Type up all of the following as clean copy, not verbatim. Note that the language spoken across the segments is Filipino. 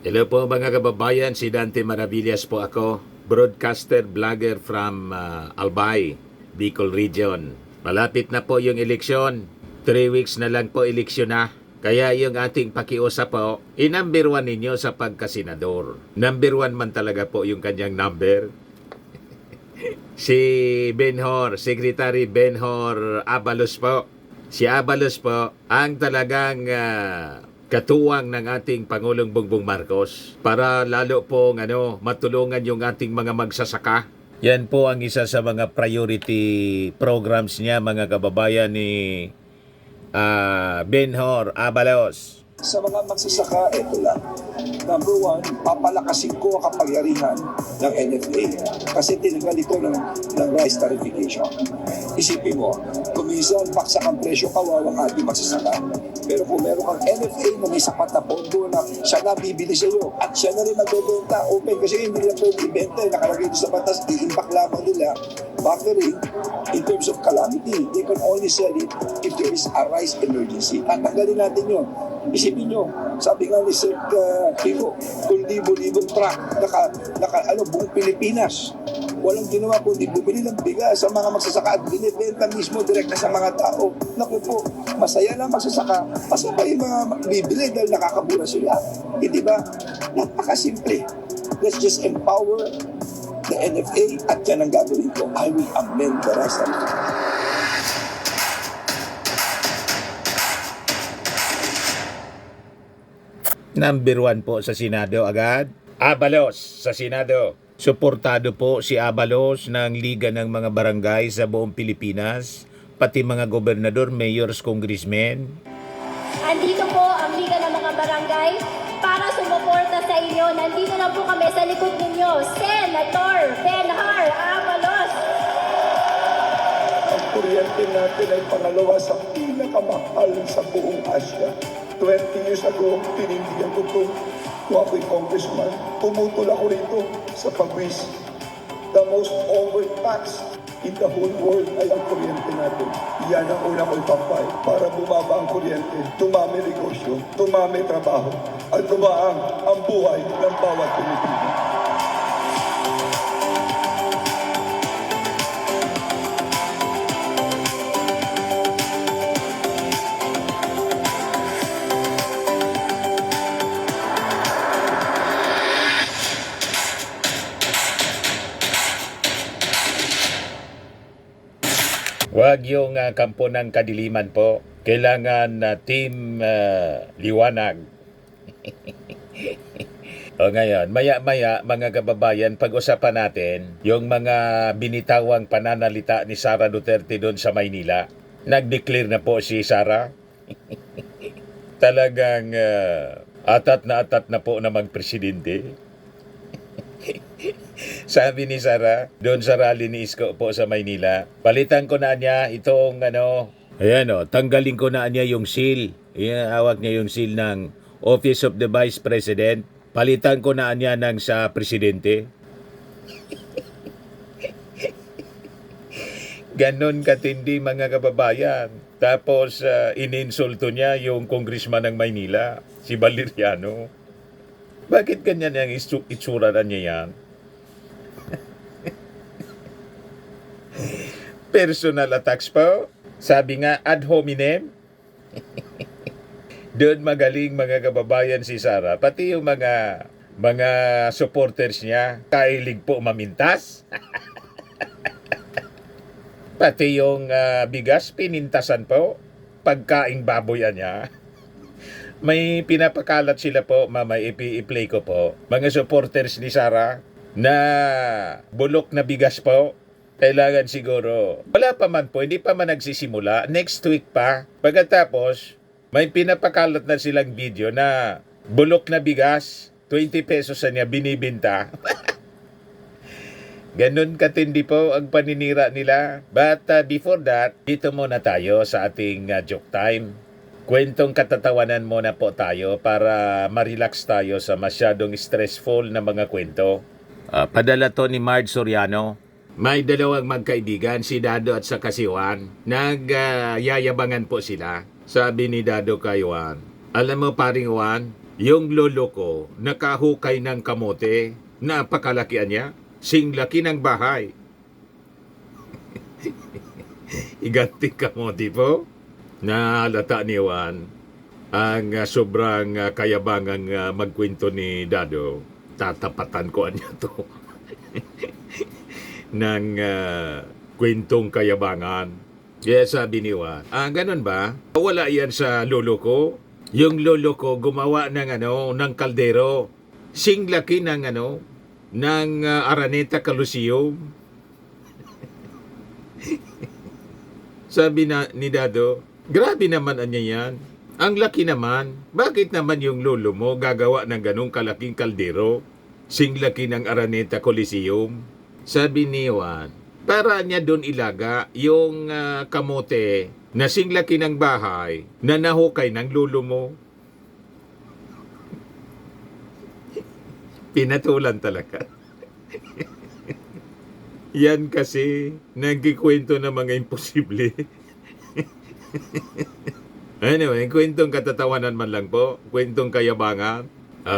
Hello po mga kababayan, si Dante Maravillas po ako, broadcaster, vlogger from Albay, Bicol Region. Malapit na po yung eleksyon, 3 weeks na lang po eleksyon na. Kaya yung ating pakiusap po, i-number 1 ninyo sa pagkasenador. Number 1 man talaga po yung kanyang number. Si Benhor, Secretary Benhor Abalos po. Si Abalos po ang talagang katuwang ng ating Pangulong Bongbong Marcos para lalo pong matulungan yung ating mga magsasaka. Yan po ang isa sa mga priority programs niya mga kababayan ni Benhor Abalos. Sa mga magsasaka, ito lang. Number 1, papalakasin ko ang kapangyarihan ng NFA kasi tinanggal ito ng rice tariffication. Isipin mo, kuminsan baksak ang presyo, kawawang ating magsasaka. Pero kung meron kang NFA na may sapat na pondo na siya na bibili sa iyo at siya na rin magbebenta, open kasi hindi nila pwede ibenta, nakalagay ito sa batas, i-impact lamang nila. Factoring, in terms of calamity, they can only sell it if there is a rice emergency. Tatanggalin natin yun. Isipin nyo, sabi nga ni Sir Pico, kung libo-libong truck, buong Pilipinas, walang ginawa kundi bumili ng bigas sa mga magsasaka at binibenta mismo direkta sa mga tao. Naku po, masaya lang magsasaka, masaya yung mga bibili dahil nakakabura sila. Hindi ba? Napakasimple. Let's just empower the NFA at yan ang gagawin ko. I will amend the rice tariffication. Number 1 po sa Senado agad, Abalos sa Senado. Suportado po si Abalos ng Liga ng mga Barangay sa buong Pilipinas, pati mga gobernador, mayors, congressmen. Andito po ang Liga ng mga Barangay para sumuporta sa inyo. Nandito na po kami sa likod ninyo, Senator Benhor Abalos. Ang kuryente natin ay pangalawa sa pinakamahal sa buong Asia. 20 years ago, tinindigan ko ito. Kung ako'y congressman, pumutol ako rito sa pagwis. The most overtaxed in the whole world ay ang kuryente natin. Yan ang una ko ipapay para bumaba ang kuryente, tumami negosyo, tumami trabaho, at tumaang ang buhay ng bawat Pilipino. Huwag yung kampo ng kadiliman po. Kailangan team liwanag. O ngayon, maya-maya mga kababayan, pag-usapan natin yung mga binitawang pananalita ni Sara Duterte doon sa Maynila. Nag-declare na po si Sara. Talagang atat na po na magpresidente. Sabi ni Sara, doon sa rally ni Isko po sa Maynila, palitan ko na niya itong tanggalin ko na niya yung seal. Hawak niya yung seal ng Office of the Vice President. Palitan ko na niya ng sa Presidente. Ganon katindi mga kababayan. Tapos ininsulto niya yung congressman ng Maynila, si Valeriano. Bakit ganyan ang itsura niya yan? Personal attacks po. Sabi nga, ad hominem. Doon magaling mga kababayan si Sara. Pati yung mga supporters niya, kahilig po mamintas. Pati yung bigas, pinintasan po. Pagkaing baboy niya. May pinapakalat sila po, mama, i-play ko po. Mga supporters ni Sara na bulok na bigas po. Kailangan siguro, wala pa man po, hindi pa man nagsisimula, next week pa. Pagkatapos, may pinapakalat na silang video na bulok na bigas, 20 pesos na niya binibinta. Ganun katindi po ang paninira nila. But before that, dito muna tayo sa ating joke time. Kwentong katatawanan muna po tayo para ma-relax tayo sa masyadong stressful na mga kwento. Padala to ni Marge Soriano. May dalawang magkaibigan, si Dado at saka si Juan. Nagyayabangan po sila. Sabi ni Dado kay Juan, alam mo paring Juan, Yung lolo ko, nakahukay ng kamote. Napakalakian niya. Sing laki ng bahay. Iganting kamote po. Naalata ni Juan ang sobrang kayabangang magkwento ni Dado. Tatapatan ko niya to. ng kwentong kayabangan. Kaya sabi ni Juan, ganun ba? Wala yan sa lolo ko. Yung lolo ko gumawa ng kaldero. Sing laki ng Araneta Coliseum. Sabi ni Dado, grabe naman anya yan. Ang laki naman. Bakit naman yung lolo mo gagawa ng ganong kalaking kaldero? Sing laki ng Araneta Coliseum. Sabi ni Juan, para niya doon ilaga yung kamote na sing laki ng bahay na nahukay ng lolo mo. Pinatulan talaga. Yan kasi, nagkikwento ng mga imposible. Anyway, kwentong katatawanan man lang po, kwentong kayabangan.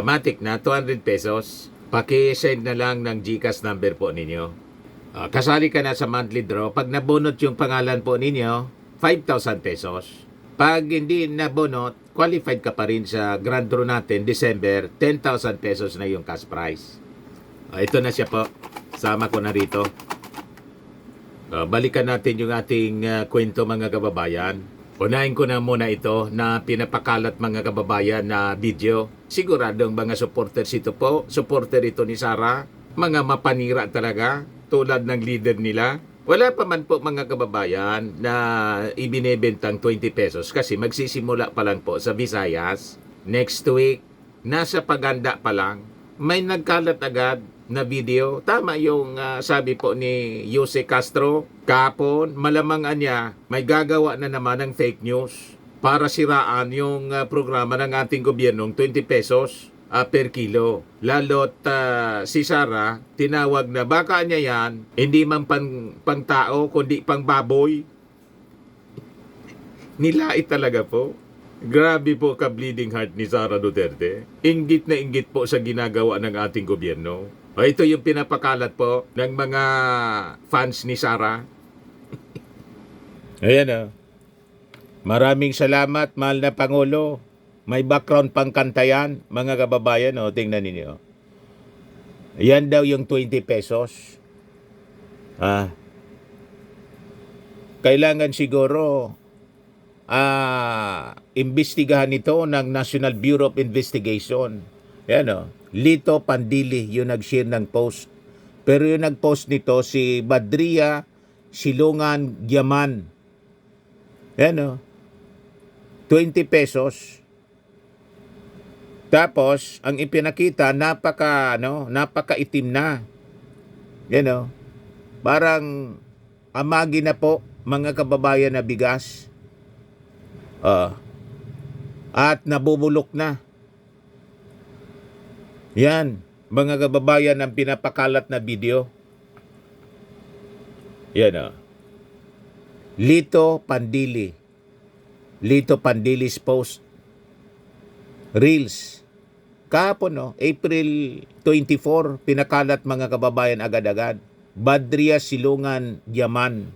Matik na, 200 pesos. Paki-send na lang ng GCash number po ninyo. Kasali ka na sa monthly draw. Pag nabunot yung pangalan po ninyo, 5,000 pesos. Pag hindi nabunot, qualified ka pa rin sa grand draw natin, December, 10,000 pesos na yung cash prize. Ito na siya po. Sama ko na rito. Balikan natin yung ating kwento mga kababayan. Unahin ko na muna ito na pinapakalat mga kababayan na video. Siguradong mga supporters ito po. Supporter ito ni Sara. Mga mapanira talaga. Tulad ng leader nila. Wala pa man po mga kababayan na ibinebentang 20 pesos kasi magsisimula pa lang po sa Visayas. Next week, nasa paganda pa lang. May nagkalat agad na video. Tama yung sabi po ni Jose Castro. Kapon, malamang niya may gagawa na naman ng fake news para siraan yung programa ng ating gobyernong 20 pesos per kilo. Lalo't si Sara, tinawag na baka niya yan, hindi man pang tao, kundi pang baboy. Nilait talaga po. Grabe po ka-bleeding heart ni Sara Duterte. Inggit na inggit po sa ginagawa ng ating gobyerno. Ito yung pinapakalat po ng mga fans ni Sara. Ayan Maraming salamat, mahal na Pangulo. May background pang kanta yan, mga kababayan, tingnan ninyo. Yan daw yung 20 pesos. Kailangan siguro imbestigahan ito ng National Bureau of Investigation. Yan Lito Pandili yung nag-share ng post. Pero yung nag-post nito si Badria Silungan Yaman. Yan 20 pesos. Tapos, ang ipinakita, napakaitim na. Yan Parang amagi na po, mga kababayan na bigas. At nabubulok na. Yan, mga kababayan ang pinapakalat na video. Yan Lito Pandili. Lito Pandili's post. Reels. Kahapon, April 24, pinakalat mga kababayan agad-agad. Badria Silungan Yaman.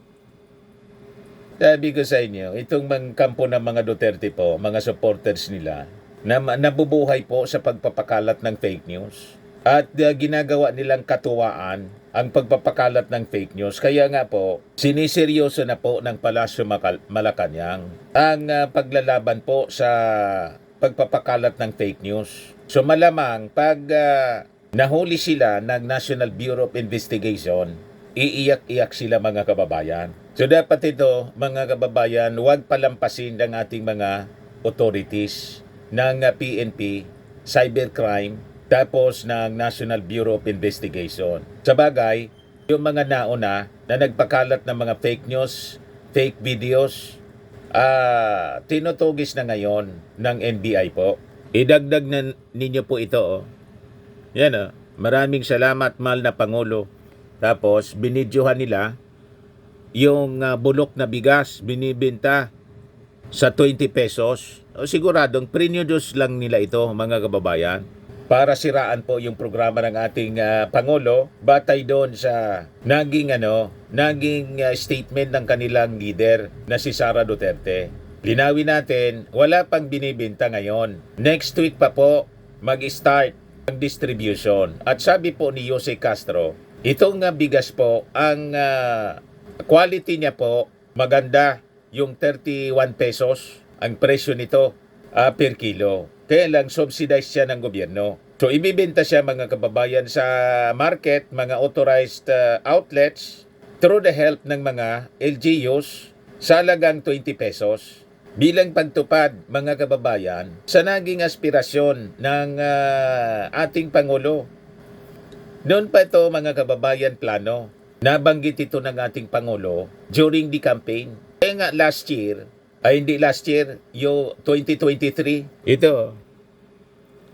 Sabi ko sa inyo, itong mga kampo ng mga Duterte po, mga supporters nila, na nabubuhay po sa pagpapakalat ng fake news. At ginagawa nilang katuwaan ang pagpapakalat ng fake news. Kaya nga po, siniseryoso na po ng Palasyo Malacanang ang paglalaban po sa pagpapakalat ng fake news. So malamang pag nahuli sila ng National Bureau of Investigation, iiyak-iyak sila mga kababayan. So dapat ito mga kababayan, huwag palampasin ng ating mga authorities ng PNP, cybercrime, tapos ng National Bureau of Investigation. Sa bagay, yung mga nauna na nagpakalat ng mga fake news, fake videos, tinutugis na ngayon ng NBI po. Idagdag na ninyo po ito. Yan maraming salamat, mahal na Pangulo. Tapos binidyohan nila yung bulok na bigas binibenta sa 20 pesos. siguradong pre-produce lang nila ito, mga kababayan, para siraan po yung programa ng ating Pangulo batay doon sa naging statement ng kanilang leader na si Sara Duterte. Linawin natin, wala pang binibenta ngayon. Next week pa po mag-start ang distribution. At sabi po ni Jose Castro, itong bigas po, ang quality niya po maganda, yung 31 pesos ang presyo nito per kilo. Kaya lang subsidized siya ng gobyerno. So ibibenta siya, mga kababayan, sa market, mga authorized outlets through the help ng mga LGUs sa halagang 20 pesos. Bilang pagtupad, mga kababayan, sa naging aspirasyon ng ating Pangulo. Noon pa ito, mga kababayan, plano. Nabanggit ito ng ating Pangulo during the campaign. Kaya nga yung 2023, ito,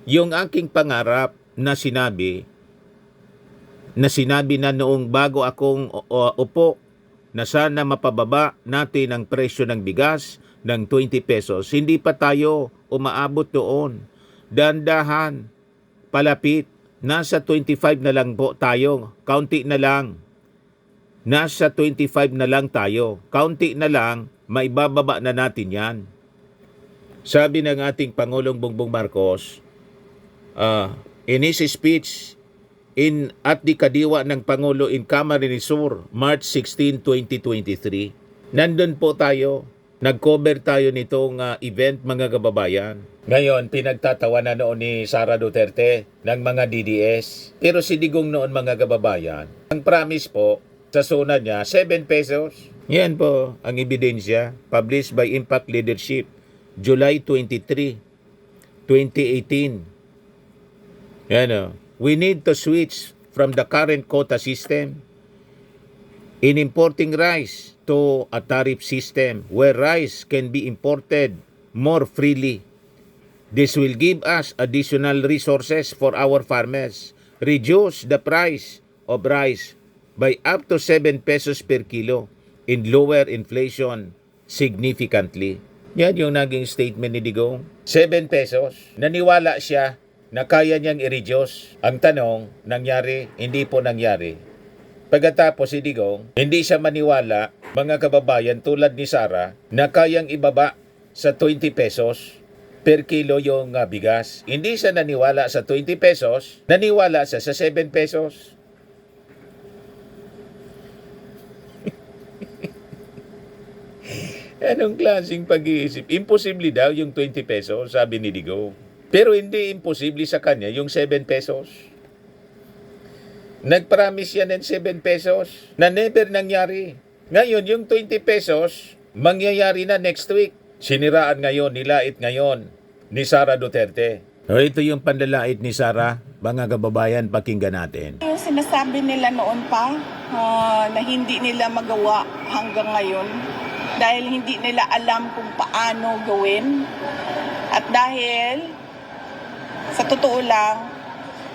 yung aking pangarap na sinabi na noong bago akong upo, na sana mapababa natin ang presyo ng bigas ng 20 pesos. Hindi pa tayo umaabot doon. Dandahan, palapit, nasa 25 na lang po tayo. Kaunti na lang. Nasa 25 na lang tayo. Kaunti na lang, maibababa na natin yan. Sabi ng ating Pangulong Bongbong Marcos, in his speech at di kadiwa ng Pangulo in Camarines Sur, March 16, 2023. Nandun po tayo. Nag-cover tayo nitong event, mga kababayan. Ngayon, pinagtatawanan noon ni Sara Duterte ng mga DDS. Pero si Digong noon, mga kababayan, ang promise po, sa suna niya, 7 pesos. Yan po ang ebidensya, published by Impact Leadership, July 23, 2018. Yan o. We need to switch from the current quota system in importing rice to a tariff system where rice can be imported more freely. This will give us additional resources for our farmers, reduce the price of rice by up to 7 pesos per kilo and lower inflation significantly. Yan yung naging statement ni Digong. 7 pesos. Naniwala siya na kaya niyang i-reduce. Ang tanong, nangyari? Hindi po nangyari. Pagkatapos si Digong, hindi siya maniwala, mga kababayan, tulad ni Sara, na kayang ibaba sa 20 pesos per kilo yung bigas. Hindi siya naniwala sa 20 pesos, naniwala siya sa 7 pesos. Anong klaseng pag-iisip? Imposible daw yung 20 pesos, sabi ni Digong. Pero hindi imposible sa kanya yung 7 pesos. Nag-promise yan ng 7 pesos na never nangyari. Ngayon, yung 20 pesos, mangyayari na next week. Siniraan ngayon, nilait ngayon ni Sara Duterte. Ito yung panlalait ni Sara. Mga kababayan, pakinggan natin. Yung sinasabi nila noon pa na hindi nila magawa hanggang ngayon dahil hindi nila alam kung paano gawin. At dahil, sa totoo lang,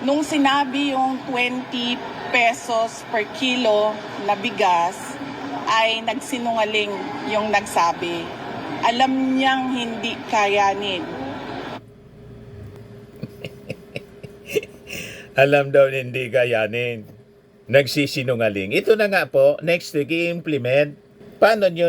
nung sinabi yung 20 pesos per kilo na bigas, ay nagsinungaling yung nagsabi. Alam niyang hindi kayanin. Alam daw hindi kayanin. Nagsisinungaling. Ito na nga po, next week i-implement. Paano nyo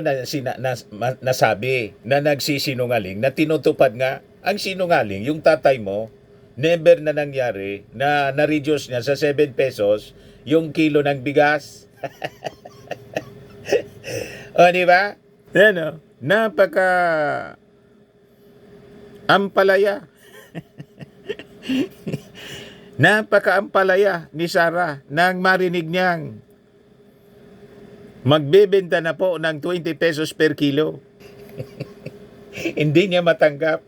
nasabi na nagsisinungaling, na tinutupad nga ang sinungaling? Yung tatay mo, never na nangyari na na-reduce niya sa 7 pesos yung kilo ng bigas. O, di ba? Yan o. Napaka ampalaya. Napaka-ampalaya ni Sara nang marinig niyang magbebenta na po ng 20 pesos per kilo. Hindi niya matanggap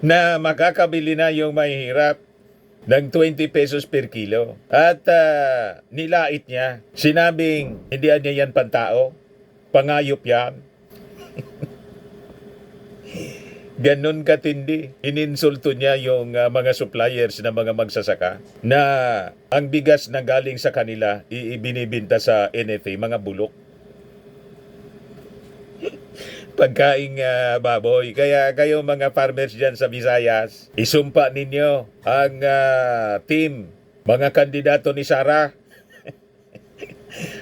na makakabili na yung mahihirap ng 20 pesos per kilo. At nilait niya. Sinabing, hindi niya yan pantao. Pangayop yan. Ganon katindi. Ininsulto niya yung mga suppliers na mga magsasaka na ang bigas na galing sa kanila ibinibinta sa NFA, mga bulok. pagkaing baboy. Kaya kayo mga farmers dyan sa Visayas, isumpa ninyo ang team, mga kandidato ni Sara.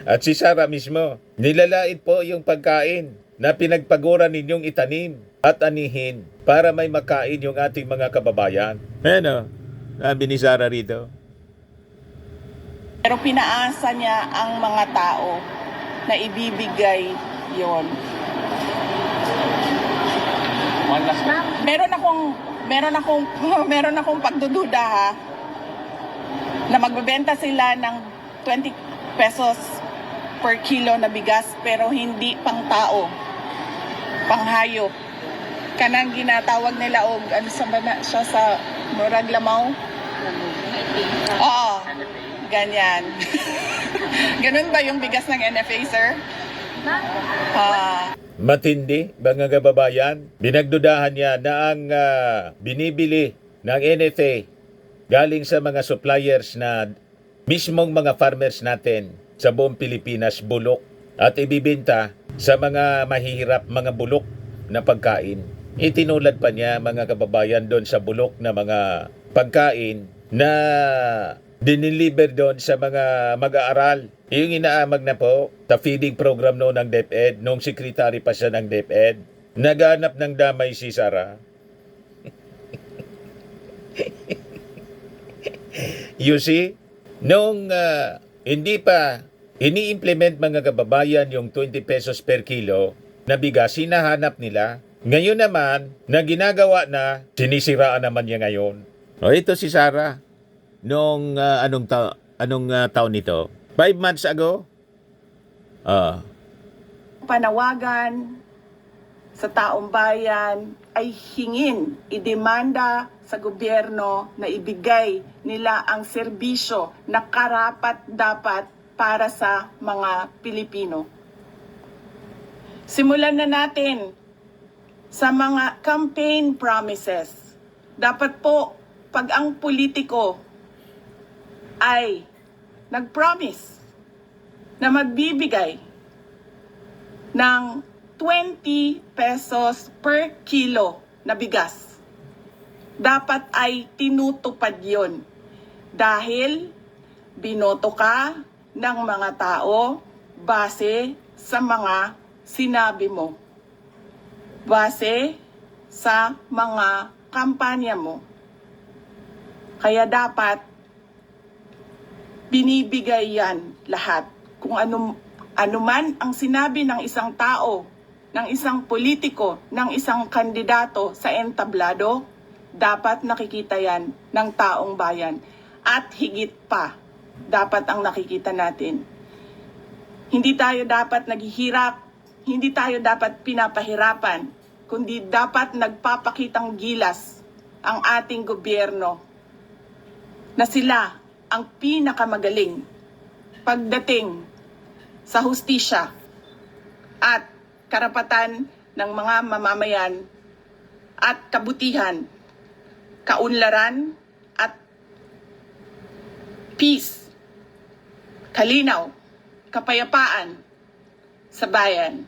At si Sara mismo, nilalait po yung pagkain na pinagpaguran ninyong itanim at anihin para may makain yung ating mga kababayan. Ano? Sabi ni Sara rito. Pero pinaasa niya ang mga tao na ibibigay yon. Meron akong pagdududa ha, na magbebenta sila ng 20 pesos per kilo na bigas pero hindi pang tao, pang hayop. Kanang ginatawag nila og ano sa bana siya sa murag lamaw. Oo. Ganyan. Ganun ba yung bigas ng NFA, sir? Matindi, mga kababayan. Binagdudahan niya na ang binibili ng NFA galing sa mga suppliers na mismong mga farmers natin sa buong Pilipinas, bulok, at ibibenta sa mga mahihirap, mga bulok na pagkain. Itinulad pa niya, mga kababayan, doon sa bulok na mga pagkain na diniliver doon sa mga mag-aaral. Yung inaamag na po sa feeding program noon ng DepEd, noong secretary pa siya ng DepEd, naghanap ng damay si Sara. You see, noong hindi pa ini-implement, mga kababayan, yung 20 pesos per kilo na bigas, hinahanap nila. Ngayon naman, na ginagawa na, sinisiraan naman niya ngayon. O ito si Sara. Noong anong taon nito? 5 months ago? Panawagan sa taong bayan ay hingin, idemanda sa gobyerno na ibigay nila ang serbisyo na karapat-dapat para sa mga Pilipino. Simulan na natin sa mga campaign promises. Dapat po, pag ang politiko ay nag-promise na magbibigay ng 20 pesos per kilo na bigas, dapat ay tinutupad yon dahil binoto ka ng mga tao base sa mga sinabi mo, base sa mga kampanya mo. Kaya dapat binibigay yan lahat. Kung ano man ang sinabi ng isang tao, ng isang politiko, ng isang kandidato sa entablado, dapat nakikita yan ng taong bayan. At higit pa, dapat ang nakikita natin. Hindi tayo dapat naghihirap, hindi tayo dapat pinapahirapan, kundi dapat nagpapakitang gilas ang ating gobyerno na sila ang pinakamagaling pagdating sa hustisya at karapatan ng mga mamamayan at kabutihan, kaunlaran at peace, kalinaw, kapayapaan sa bayan.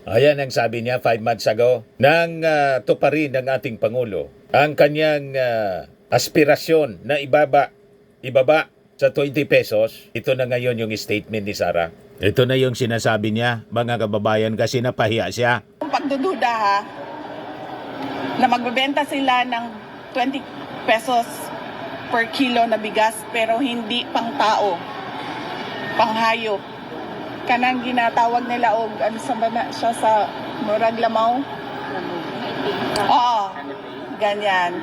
Ayan ang sabi niya 5 months ago nang tuparin ng ating Pangulo ang kanyang aspirasyon na ibaba sa 20 pesos. Ito na ngayon yung statement ni Sara. Ito na yung sinasabi niya, mga kababayan, kasi napahiya siya. Ang pagdududa ha, na magbebenta sila ng 20 pesos per kilo na bigas pero hindi pang tao, pang hayop. Kanang ginatawag nila og ano sa bana siya sa murag lamaw. Oo. Ganyan.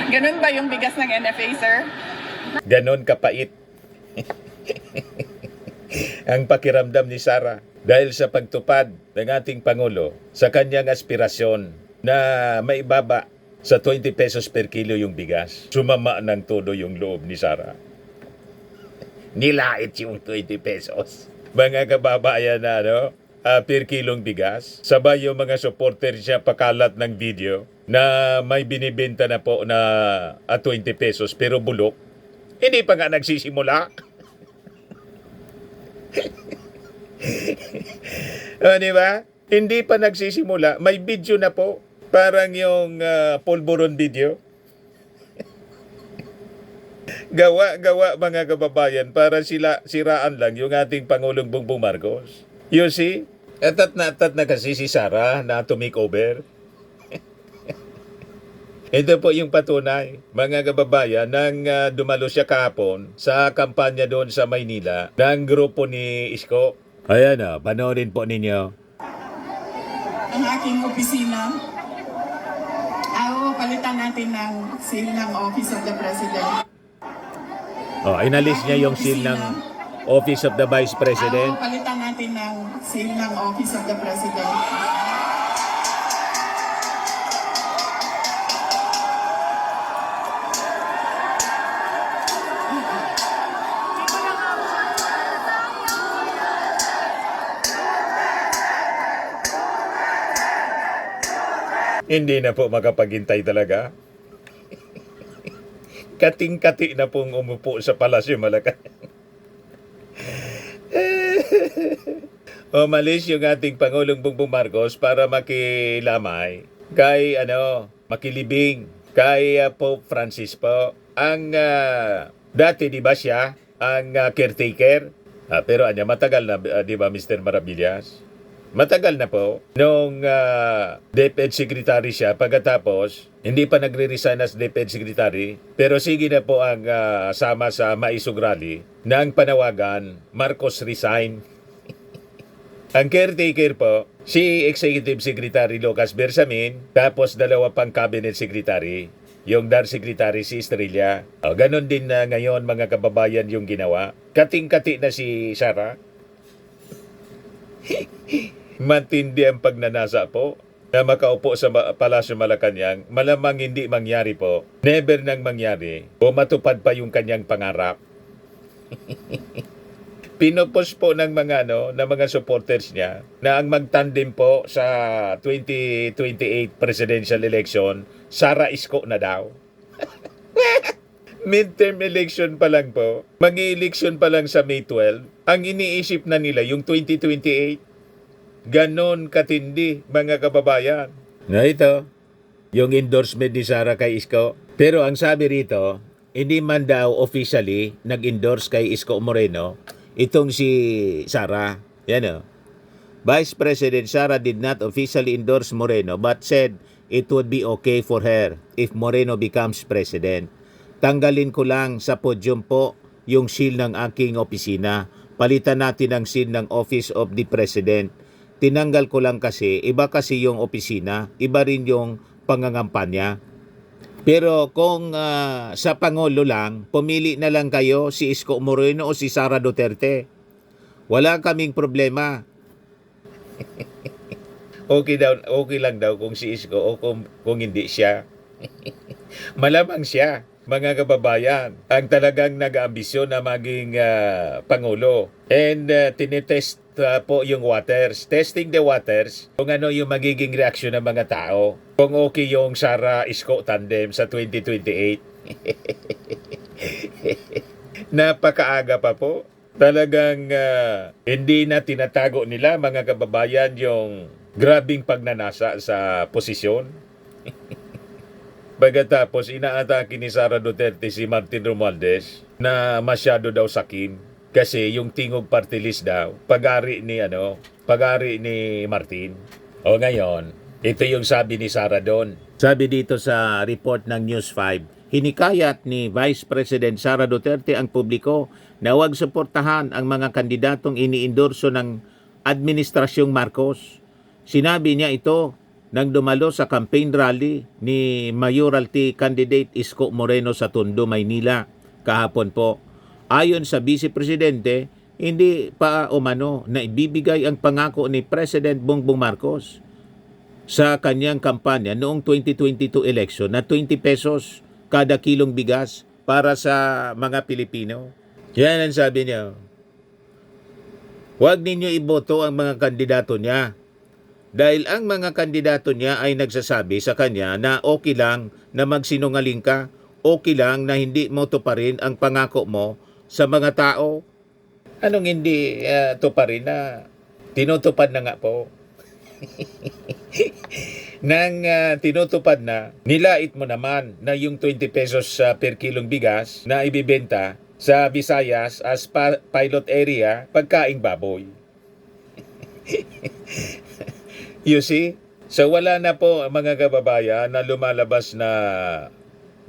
Ganun ba yung bigas ng NFA, sir? Ganon kapait ang pakiramdam ni Sara dahil sa pagtupad ng ating Pangulo sa kanyang aspirasyon na maibaba sa 20 pesos per kilo yung bigas. Sumama ng todo yung loob ni Sara. Nilait yung 20 pesos. Mga kababayan na, per kilong bigas. Sabay yung mga supporter siya pakalat ng video na may binibenta na po na 20 pesos pero bulok. Hindi pa nga nagsisimula. O, di ba? Hindi pa nagsisimula, may video na po. Parang yung pulburon video. Gawa mga kababayan para siraan lang yung ating Pangulong Bongbong Marcos. You see? Atat na kasi si Sara na to make over. Ito po yung patunay, mga kababayan, nang dumalo siya kahapon sa kampanya doon sa Maynila ng grupo ni Isko. Ayan o, panoorin po ninyo. Ang aking opisina, palitan natin ng seal ng Office of the President. Oh, inalis niya yung seal ng Office of the Vice President. Palitan natin ng seal ng Office of the President. Hindi na po makapaghintay talaga. Kating-kati na pong umupo sa Palasyo Malacanang. Umalis yung ating Pangulong Bongbong Marcos para makilamay kay makilibing kay Pope Francis po. Ang dati di ba siya ang caretaker? Pero matagal na di ba Mr. Maravillas? Matagal na po. Nung DepEd Secretary siya, pagkatapos, hindi pa nagre-resign as DepEd Secretary, pero sige na po ang sama sa Maisog Rally na ang panawagan, Marcos resign. Ang caretaker po, si Executive Secretary Lucas Bersamin, tapos dalawa pang Cabinet Secretary, yung DAR Secretary si Estrella. Ganon din na ngayon mga kababayan yung ginawa. Kating-kati na si Sara. Matindi ang pagnanasa po na makaupo sa Palasyo Malacanang, malamang hindi mangyari po. Never nang mangyari o matupad pa yung kanyang pangarap. Pinopos po ng mga supporters niya na ang magtandem po sa 2028 presidential election, Sara Isko na daw. Midterm election pa lang po. Mag-i-election pa lang sa May 12. Ang iniisip na nila yung 2028. Ganon katindi, mga kababayan. Na ito, yung endorsement ni Sara kay Isko. Pero ang sabi rito, hindi man daw officially nag-endorse kay Isko Moreno itong si Sara. Yan o. Vice President Sara did not officially endorse Moreno but said it would be okay for her if Moreno becomes president. Tanggalin ko lang sa podium po yung seal ng aking opisina. Palitan natin ang seal ng Office of the President. Tinanggal ko lang kasi, iba kasi yung opisina, iba rin yung pangangampanya. Pero kung sa Pangulo lang, pumili na lang kayo si Isko Moreno o si Sara Duterte. Wala kaming problema. Okay lang daw kung si Isko o kung hindi siya. Malamang siya, mga kababayan, ang talagang nag-aambisyon na maging Pangulo. And tinetest po yung waters, testing the waters, kung ano yung magiging reaksyon ng mga tao. Kung okay yung Sara Isko tandem sa 2028. Napakaaga pa po. Talagang hindi na tinatago nila, mga kababayan, yung grabing pagnanasa sa posisyon. Pagkatapos, inaatake ni Sara Duterte si Martin Romualdez na masyado daw sakim kasi yung tingog party list daw, pag-ari ni Martin. O ngayon, ito yung sabi ni Sara doon. Sabi dito sa report ng News 5, hinikayat ni Vice President Sara Duterte ang publiko na huwag suportahan ang mga kandidatong iniendorso ng Administrasyong Marcos. Sinabi niya ito nang dumalo sa campaign rally ni Mayoralty candidate Isko Moreno sa Tondo, Maynila kahapon po. Ayon sa Vice Presidente, hindi pa umano na ibibigay ang pangako ni President Bongbong Marcos sa kanyang kampanya noong 2022 election na 20 pesos kada kilong bigas para sa mga Pilipino. Yan ang sabi niya. Huwag ninyo iboto ang mga kandidato niya. Dahil ang mga kandidato niya ay nagsasabi sa kanya na okay lang na magsinungaling ka, okay lang na hindi mo tuparin ang pangako mo sa mga tao. Anong hindi tuparin na tinutupad na nga po? nang tinutupad na, nilait mo naman na yung 20 pesos per kilong bigas na ibibenta sa Visayas as pilot area pagkaing baboy. You see? So wala na po mga kababayan na lumalabas na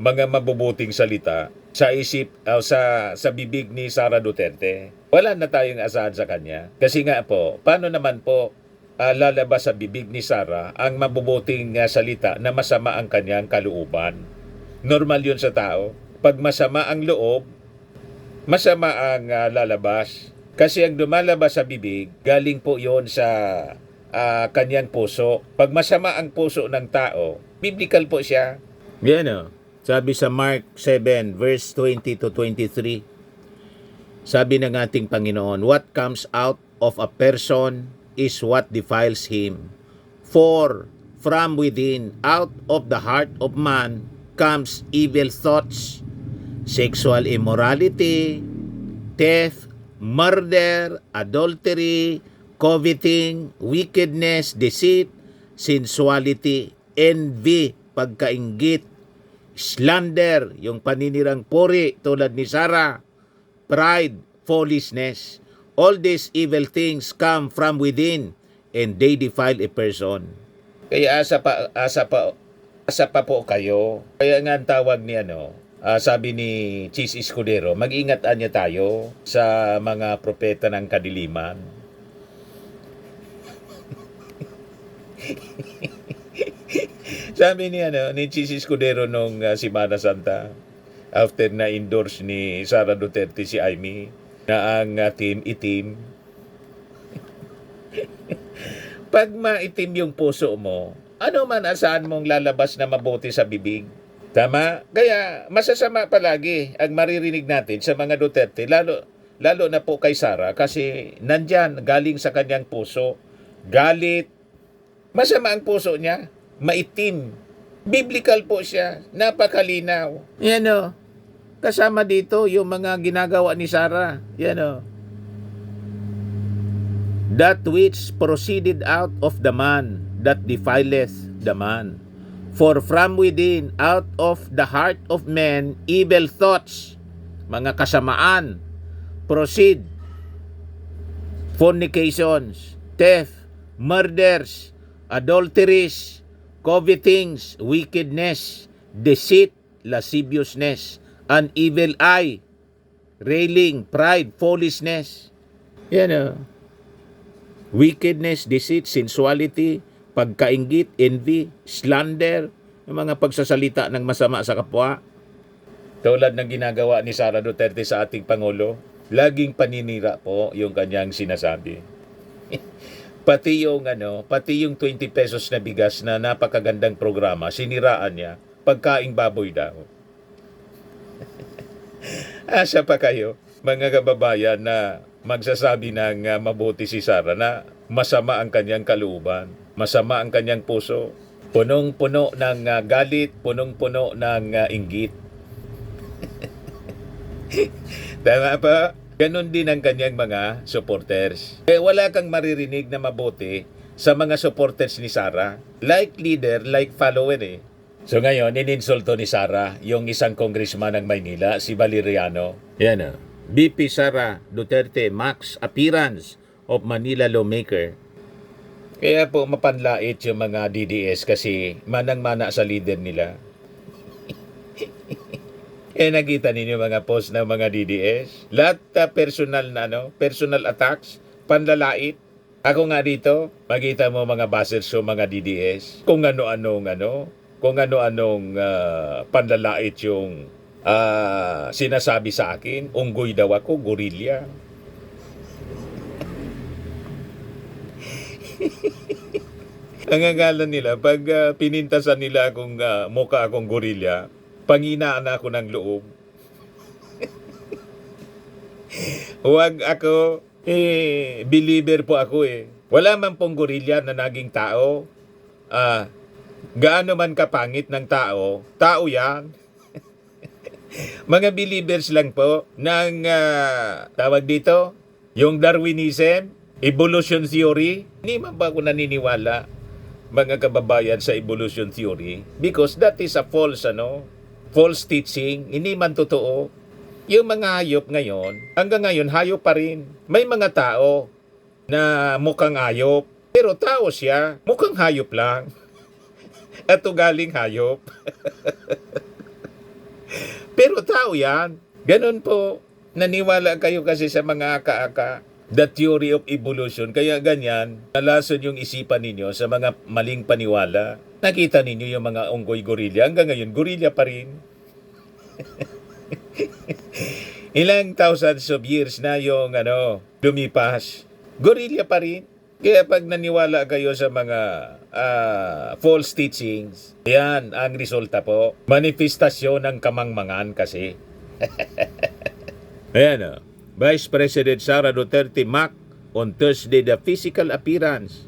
mga mabubuting salita sa isip sa bibig ni Sara Duterte. Wala na tayong asahan sa kanya. Kasi nga po, paano naman po lalabas sa bibig ni Sara ang mabubuting salita na masama ang kanyang kalooban? Normal yun sa tao. Pag masama ang loob, masama ang lalabas. Kasi ang lumalabas sa bibig, galing po yon sa kanyang puso. Pag masama ang puso ng tao, biblical po siya. Yan o. Sabi sa Mark 7 verse 20 to 23, sabi ng ating Panginoon, what comes out of a person is what defiles him. For from within, out of the heart of man, comes evil thoughts, sexual immorality, theft, murder, adultery, coveting, wickedness, deceit, sensuality, envy, pagkainggit, slander, yung paninirang puri tulad ni Sara, pride, foolishness. All these evil things come from within and they defile a person. Kaya asa pa po kayo. Kaya nga ang tawag ni sabi ni Chis Escudero, mag-ingat anya tayo sa mga propeta ng kadiliman. Sabi ni Chis Escudero nung Semana Santa, after na endorse ni Sara Duterte si Amy na ang team itim. Pag maitim yung puso mo, ano man asahan mong lalabas na mabuti sa bibig? Tama? Kaya masasama palagi ang maririnig natin sa mga Duterte, lalo na po kay Sara, kasi nandyan, galing sa kanyang puso, galit. Masama ang puso niya, maitim. Biblical po siya, napakalinaw. Yan o. Kasama dito yung mga ginagawa ni Sara. Yan o. That which proceeded out of the man, that defileth the man. For from within, out of the heart of men, evil thoughts, mga kasamaan, proceed, fornications, theft, murders, adulteries, covetings, wickedness, deceit, lasciviousness, an evil eye, railing, pride, foolishness. Yan o. Wickedness, deceit, sensuality, pagkainggit, envy, slander, yung mga pagsasalita ng masama sa kapwa. Tulad ng ginagawa ni Sara Duterte sa ating Pangulo, laging paninira po yung kanyang sinasabi. Pati yung 20 pesos na bigas na napakagandang programa, siniraan niya, pagkaing baboy daw. Asa pa kayo, mga kababayan, na magsasabi ng mabuti si Sara na masama ang kanyang kalooban, masama ang kanyang puso, punong-puno ng galit, punong-puno ng inggit. Tama pa? Ganon din ang kanyang mga supporters. Wala kang maririnig na mabuti sa mga supporters ni Sara. Like leader, like follower eh. So ngayon, ininsulto ni Sara yung isang congressman ng Maynila, si Valeriano. Yan o. BP Sara Duterte Max Appearance of Manila Lawmaker. Kaya po mapanlait yung mga DDS kasi manang-mana sa leader nila. Nakita ninyo mga post ng mga DDS? Lahat personal personal attacks, panlalait. Ako nga dito, makita mo mga bashers o mga DDS, kung ano-anong panlalait yung sinasabi sa akin. Unggoy daw ako, gorilya. Ang angalan nila, pag pinintasan nila akong mukha akong gorilya, panginaan ako ng loob. Huwag ako, believer po ako eh. Wala man pong gorilya na naging tao. Gaano man kapangit ng tao, tao yan. Mga believers lang po ng tawag dito, yung Darwinism, Evolution theory? Hindi man ba ako naniniwala, mga kababayan, sa evolution theory? Because that is a false teaching. Hindi man totoo. Yung mga hayop ngayon, hanggang ngayon, hayop pa rin. May mga tao na mukhang hayop, pero tao siya, mukhang hayop lang. At ugaling hayop. Pero tao yan. Ganon po. Naniwala kayo kasi sa mga aka-aka. The theory of evolution. Kaya ganyan, nalason yung isipan ninyo sa mga maling paniwala. Nakita ninyo yung mga unggoy gorilla. Hanggang ngayon, gorilla pa rin. Ilang thousands of years na yung lumipas. Gorilla pa rin. Kaya pag naniwala kayo sa mga false teachings, yan ang resulta po. Manifestasyon ng kamangmangan kasi. Ayan Vice President Sara Duterte mocked on Thursday the physical appearance.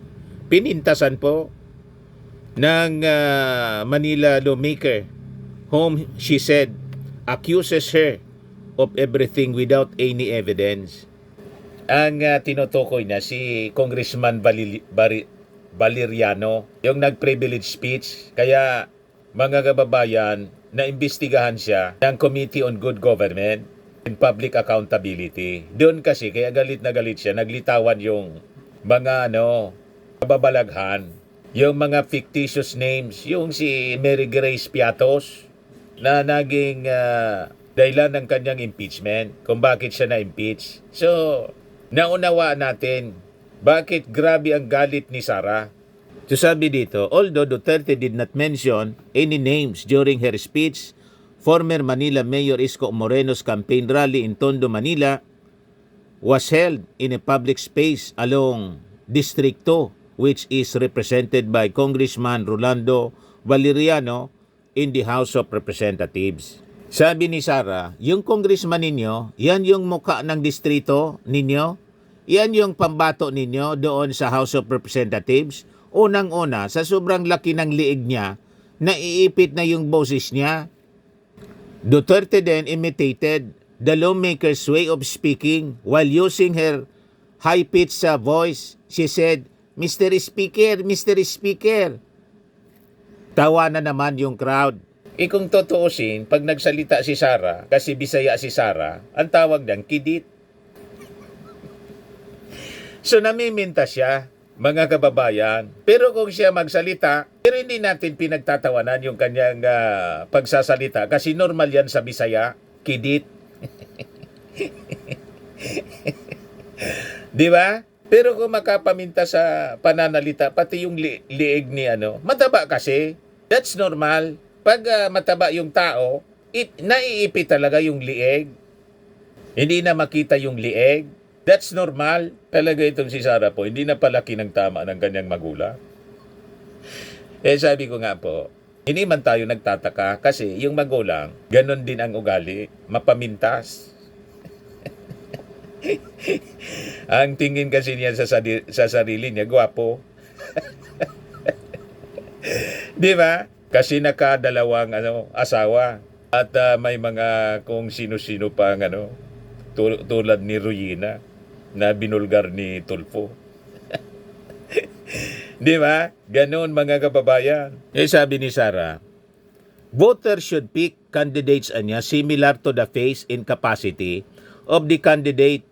Pinintasan po ng Manila lawmaker whom she said accuses her of everything without any evidence. Ang tinutukoy na si Congressman Valeriano, yung nag-privilege speech. Kaya mga kababayan, naimbestigahan siya ng Committee on Good Government and Public Accountability. Doon kasi, kaya galit na galit siya, naglitawan yung mga kababalaghan, yung mga fictitious names, yung si Mary Grace Piatos, na naging dahilan ng kanyang impeachment, kung bakit siya na-impeach. So, naunawaan natin bakit grabe ang galit ni Sara. So sabi dito, although Duterte did not mention any names during her speech, former Manila Mayor Isko Moreno's campaign rally in Tondo, Manila was held in a public space along District 2, which is represented by Congressman Rolando Valeriano in the House of Representatives. Sabi ni Sara, yung congressman ninyo, yan yung mukha ng distrito ninyo, yan yung pambato ninyo doon sa House of Representatives. Unang-una, sa sobrang laki ng liig niya, naiipit na yung boses niya. Duterte then imitated the lawmaker's way of speaking while using her high-pitched voice. She said, Mr. Speaker, Mr. Speaker. Tawa na naman yung crowd. Kung tutuusin, pag nagsalita si Sara, kasi Bisaya si Sara, ang tawag niyan, kidit. So namiminta siya, mga kababayan. Pero kung siya magsalita, pero hindi natin pinagtatawanan yung kanyang pagsasalita kasi normal yan sa Bisaya, kidit. Di ba? Pero kung makapaminta sa pananalita, pati yung liig ni mataba kasi. That's normal. Pag mataba yung tao, naiipit talaga yung liig. Hindi na makita yung liig. That's normal. Talaga itong si Sara po, hindi na palaki ng tama ng kanyang magulang. Sabi ko nga po, hindi man tayo nagtataka kasi yung magulang, ganon din ang ugali, mapamintas. Ang tingin kasi niya sa sarili niya, gwapo. Di ba? Kasi nakadalawang asawa at may mga kung sino-sino pang tulad ni Ruyina na binulgar ni Tulfo. Di ba? Ganon mga kababayan. Sabi ni Sara, voters should pick candidates similar to the face and capacity of the candidate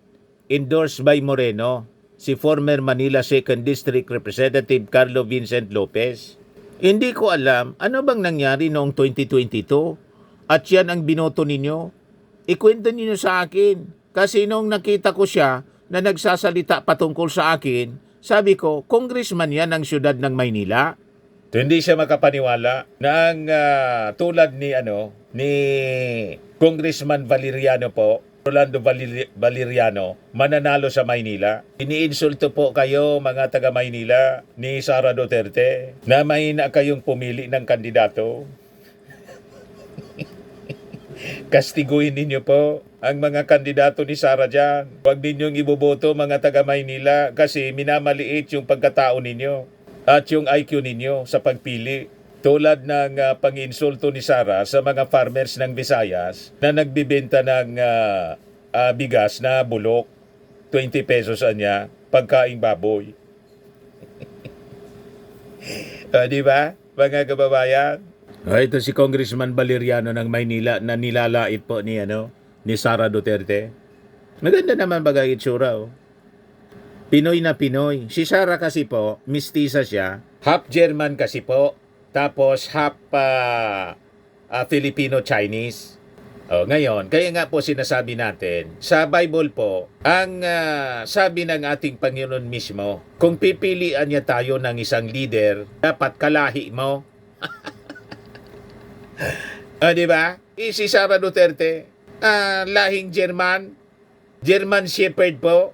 endorsed by Moreno, si former Manila 2nd District Representative Carlo Vincent Lopez. Hindi ko alam ano bang nangyari noong 2022 at yan ang binoto ninyo. Ikwento ninyo sa akin. Kasi nung nakita ko siya na nagsasalita patungkol sa akin, sabi ko, congressman yan ng siyudad ng Maynila. Hindi siya makapaniwala na ang tulad ni Congressman Valeriano po, Rolando Valeriano, mananalo sa Maynila. Iniinsulto po kayo mga taga Maynila ni Sara Duterte na mahina kayong pumili ng kandidato. Kastiguin ninyo po ang mga kandidato ni Sara dyan. Huwag ninyong iboboto mga taga Maynila kasi minamaliit yung pagkatao ninyo at yung IQ ninyo sa pagpili. Tulad ng pang-insulto ni Sara sa mga farmers ng Visayas na nagbibenta ng bigas na bulok, 20 pesos niya, pagkaing baboy. Di ba, mga kababayan? Ito si Congressman Valeriano ng Maynila na nilalait po ni Sara Duterte. Maganda naman bagay itsura, oh. Pinoy na Pinoy. Si Sara kasi po, mestiza siya. Half German kasi po. Tapos half Filipino-Chinese. Ngayon, kaya nga po sinasabi natin, sa Bible po, ang sabi ng ating Panginoon mismo, kung pipilian niya tayo ng isang leader, dapat kalahi mo. Di ba? Si Sara Duterte, lahing German Shepherd po.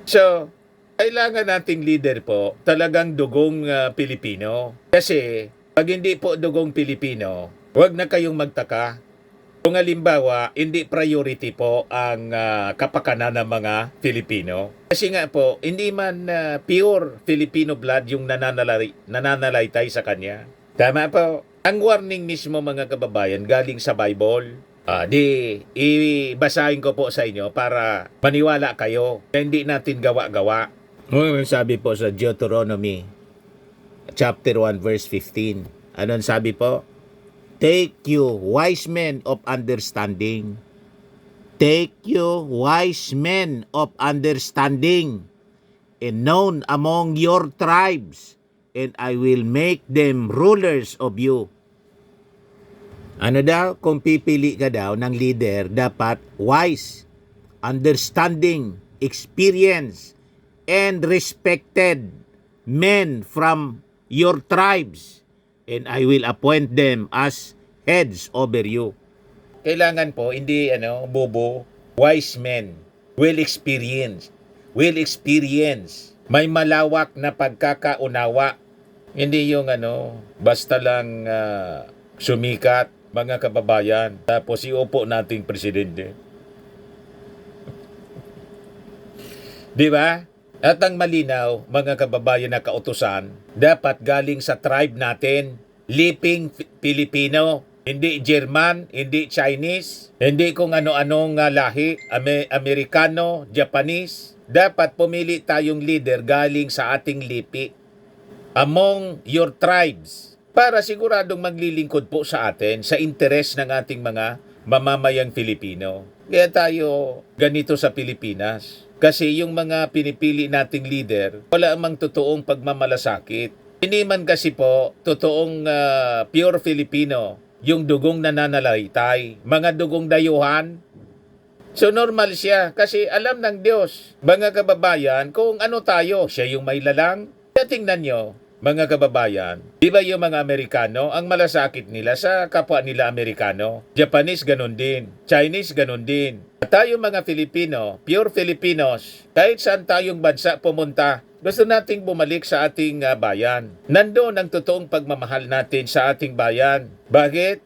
So, kailangan nating leader po talagang dugong Pilipino. Kasi pag hindi po dugong Pilipino, huwag na kayong magtaka. Kung halimbawa, hindi priority po ang kapakanan ng mga Filipino. Kasi nga po, hindi man pure Filipino blood yung nananalaytay sa kanya. Tama po. Ang warning mismo mga kababayan galing sa Bible. Ibasahin ko po sa inyo para maniwala kayo na hindi natin gawa-gawa. Sabi po sa Deuteronomy chapter 1 verse 15. Anong sabi po? Take you wise men of understanding. Take you wise men of understanding and known among your tribes, and I will make them rulers of you. Ano daw? Kung pipili ka daw ng leader, dapat wise, understanding, experience, and respected men from your tribes, and I will appoint them as heads over you. Kailangan po, hindi bobo, wise men, well-experienced, may malawak na pagkakaunawa. Hindi yung basta lang sumikat, mga kababayan, tapos iupo nating presidente. Di ba? At ang malinaw, mga kababayan na kautusan, dapat galing sa tribe natin, liping Pilipino, hindi German, hindi Chinese, hindi kung ano-anong lahi, Amerikano, Japanese. Dapat pumili tayong leader galing sa ating lipi, among your tribes, para siguradong maglilingkod po sa atin sa interes ng ating mga mamamayang Filipino. Kaya tayo ganito sa Pilipinas. Kasi yung mga pinipili nating leader, wala amang totoong pagmamalasakit. Hindi man kasi po totoong pure Filipino, yung dugong nananalaytay, mga dugong dayuhan. So normal siya kasi alam ng Diyos, mga kababayan, kung ano tayo, siya yung may lalang. Kaya tingnan nyo, mga kababayan, di ba yung mga Amerikano, ang malasakit nila sa kapwa nila Amerikano? Japanese ganun din, Chinese ganun din. At tayo mga Filipino, pure Filipinos, kahit saan tayong bansa pumunta, gusto nating bumalik sa ating bayan. Nandoon ang totoong pagmamahal natin sa ating bayan. Bakit?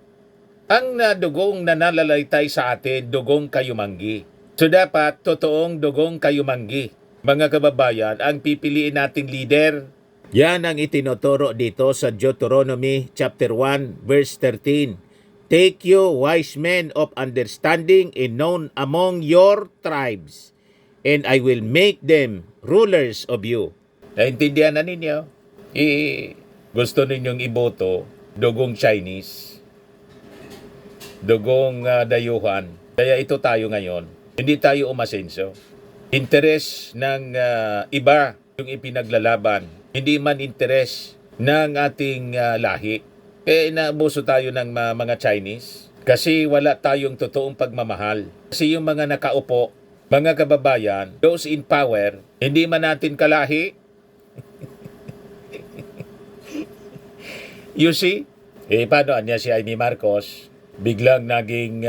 Ang dugong nananalaytay sa atin, dugong kayumanggi. So dapat totoong dugong kayumanggi. Mga kababayan, ang pipiliin nating leader. Yan ang itinuturo dito sa Deuteronomy chapter 1 verse 13. Take you wise men of understanding and known among your tribes, and I will make them rulers of you. Naintindihan na ninyo? Gusto ninyong iboto dugong Chinese, dugong dayuhan. Kaya ito tayo ngayon. Hindi tayo umasenso. Interes ng iba yung ipinaglalaban. Hindi man interes ng ating lahi. Inaabuso tayo ng mga Chinese kasi wala tayong totoong pagmamahal. Kasi yung mga nakaupo, mga kababayan, those in power, hindi man natin kalahi. You see? Paano niya si Amy Marcos? Biglang naging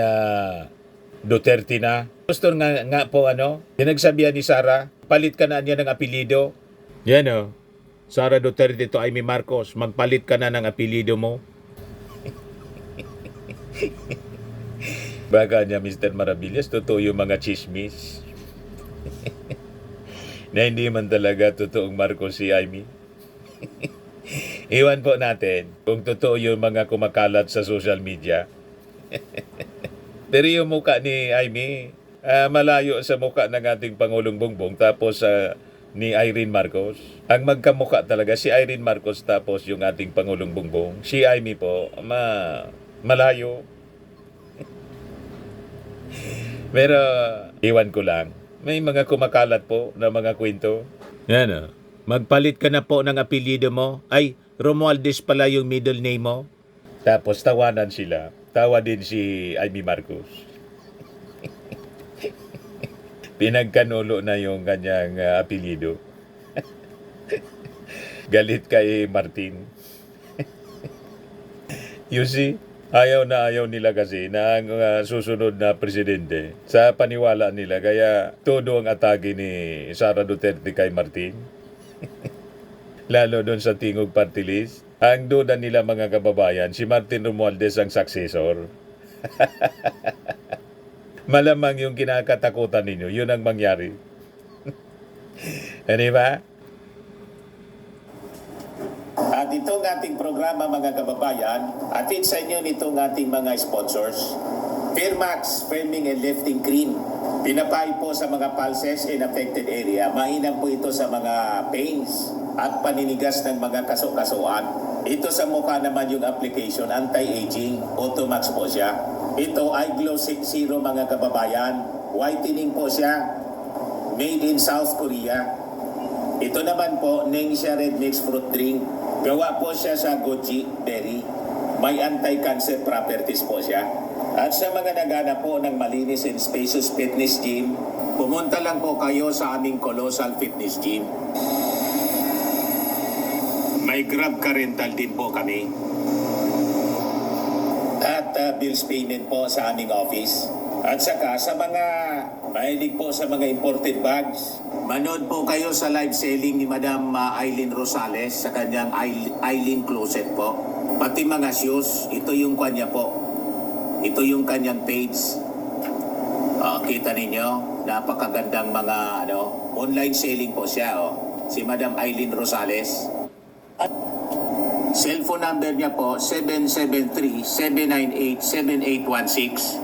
Duterte na. Gusto nga po pinagsabihan ni Sara, palit ka na niya ng apelido. Yan Sara Duterte to Amy Marcos, magpalit ka na ng apelido mo. Baka niya Mr. Maravillas, totoo yung mga chismis. Na hindi man talaga totoong Marcos si Amy. Iwan po natin kung totoo yung mga kumakalat sa social media. Pero yung mukha ni Amy, malayo sa muka ng ating Pangulong Bongbong tapos ni Irene Marcos. Ang magkamuka talaga si Irene Marcos tapos yung ating Pangulong Bongbong. Si Amy po, malayo. Pero iwan ko lang. May mga kumakalat po na mga kwento. Yan magpalit ka na po ng apelyido mo. Ay, Romualdez pala yung middle name mo. Tapos tawanan sila. Tawa din si Amy Marcos. Pinagkanulo na yung kanyang apelyido. Galit kay Martin. You see, ayaw na ayaw nila kasi na ang susunod na presidente sa paniwala nila. Kaya todo ang atake ni Sara Duterte kay Martin. Lalo doon sa Tingog Party List. Ang duda nila mga kababayan, si Martin Romualdez ang successor. Malamang yung kinakatakutan ninyo, yun ang mangyari. Ano ba? At itong ating programa mga kababayan, atin sa inyo nitong ating mga sponsors. Fairmax Firming and Lifting Cream. Pinapay po sa mga pulses in affected area. Mainam po ito sa mga pains at paninigas ng mga kaso-kasuan. Ito sa mukha naman yung application, anti-aging, Automax po siya. Ito ay Glow 60 mga kababayan. Whitening po siya. Made in South Korea. Ito naman po, Ningxia Red Mix Fruit Drink. Gawa po siya sa goji berry. May anti-cancer properties po siya. At sa mga nagana po ng malinis and spacious fitness gym, pumunta lang po kayo sa aming Colossal Fitness Gym. May Grab Car Rental din po kami. At bills payment po sa aming office. At saka sa mga mahilig po sa mga imported bags, manood po kayo sa live selling ni Madam Aileen Rosales sa kanyang Aileen Closet po. Pati mga shoes, ito yung kanya po. Ito yung kanyang page. Kita ninyo, napakagandang mga online selling po siya. Si Madam Aileen Rosales. Cellphone number niya po, 773-798-7816.